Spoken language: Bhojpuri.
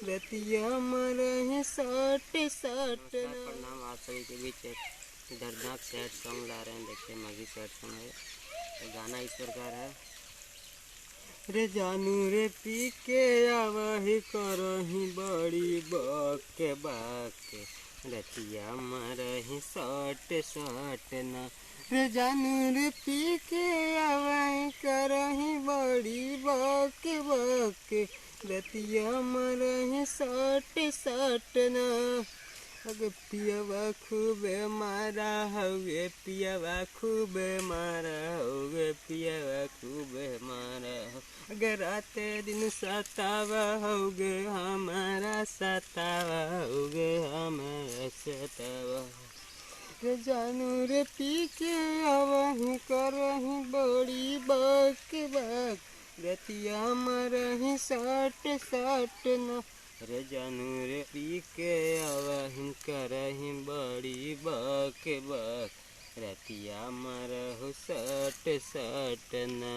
रतिया मरही सट सट ना। प्रणाम, आप सभी के बीच एक दर्दनाक सैड सॉन्ग ला रहे हैं। देखिए मगी सैड सॉन्ग है, तो गाना इस प्रकार है। रे जानू रे पी के आवही करही बड़ी बके बाके, रतिया मरही सट सट ना। रे जानू रे पी के आवही करही बड़ी बके बके, रतिया मरही सट सट ना। अगे पियवा खूबे मारा हउए, पियवा खूबे मारा हउए, पियवा खूबे मारा हो। अगे राते दिन सतावा हउगे हमारा, सतावा हउगे हमारा सतावा। रे जानू रे पी के आवही करही बड़ी बक बक, रतिया मरही सट सट न। रे जानू रे पी के आवही करही बड़ी बक बक, रतिया मरहु सट सट ना।